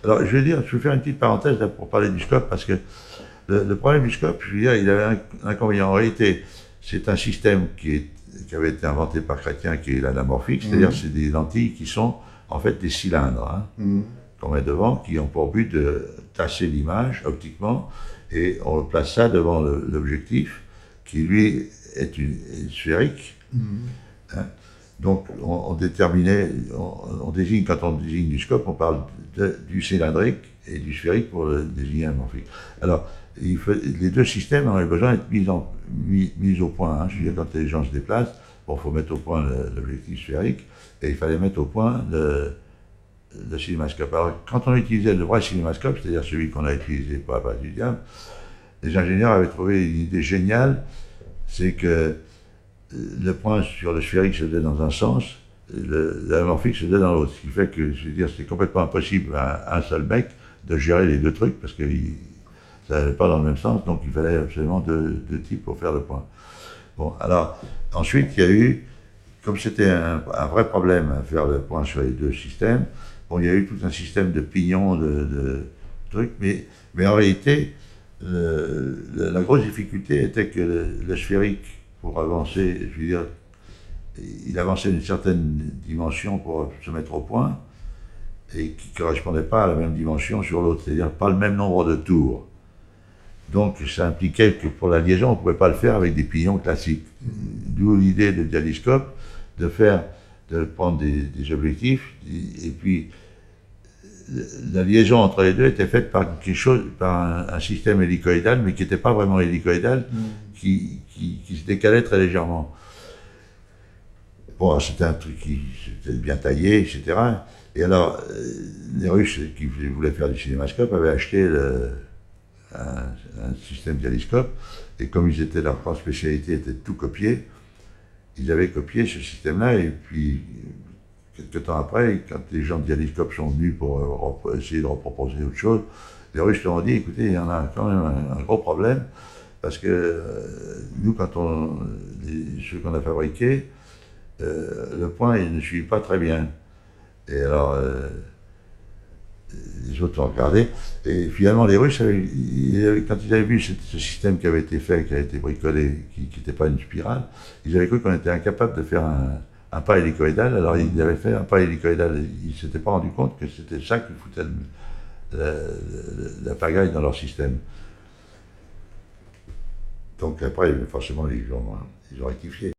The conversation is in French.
Alors, je vais faire une petite parenthèse là, pour parler du scope, parce que le problème du scope, je veux dire, il avait un inconvénient. En réalité, c'est un système qui avait été inventé par Chrétien, qui est l'anamorphique, c'est-à-dire c'est des lentilles qui sont en fait des cylindres qu'on met devant, qui ont pour but de tasser l'image optiquement, et on place ça devant l'objectif, qui lui est sphérique. Hein. Donc on désigne, quand on désigne du scope, on parle du cylindrique et du sphérique pour le désigner anamorphique. Alors, les deux systèmes avaient besoin d'être mis au point. Hein. Je veux dire, quand les gens se déplacent, bon, il faut mettre au point l'objectif sphérique, et il fallait mettre au point le cinémascope. Alors, quand on utilisait le vrai cinémascope, c'est-à-dire celui qu'on a utilisé pour la base du diable, les ingénieurs avaient trouvé une idée géniale, c'est que le point sur le sphérique se faisait dans un sens, l'anamorphique se faisait dans l'autre. Ce qui fait que, je veux dire, c'était complètement impossible à un seul mec de gérer les deux trucs, parce que ça n'allait pas dans le même sens, donc il fallait absolument deux types pour faire le point. Bon, alors, ensuite, il y a eu, comme c'était un vrai problème à faire le point sur les deux systèmes, bon, il y a eu tout un système de pignons, de trucs, mais en réalité, la grosse difficulté était que le sphérique, pour avancer, je veux dire, il avançait d'une certaine dimension pour se mettre au point, et qui ne correspondait pas à la même dimension sur l'autre, c'est-à-dire pas le même nombre de tours. Donc ça impliquait que pour la liaison, on ne pouvait pas le faire avec des pignons classiques. D'où l'idée de dialyscope, de prendre des objectifs, et puis la liaison entre les deux était faite par un système hélicoïdal, mais qui n'était pas vraiment hélicoïdal, qui se décalait très légèrement. Bon, c'était un truc qui était bien taillé, etc. Et alors, les Russes qui voulaient faire du cinémascope avaient acheté un système dialyscope, et comme leur propre spécialité était de tout copier, ils avaient copié ce système-là, et puis, quelques temps après, quand les gens de dialyscope sont venus pour essayer de reproposer autre chose, les Russes leur ont dit, écoutez, il y en a quand même un gros problème, parce que nous, ceux qu'on a fabriqués, le point, il ne suit pas très bien. Et alors, les autres ont regardé, et finalement les Russes, quand ils avaient vu ce système qui avait été fait, qui a été bricolé, qui n'était pas une spirale, ils avaient cru qu'on était incapable de faire un pas hélicoïdal, alors ils avaient fait un pas hélicoïdal, ils ne s'étaient pas rendu compte que c'était ça qui foutait la pagaille dans leur système. Donc après, forcément, ils ont rectifié.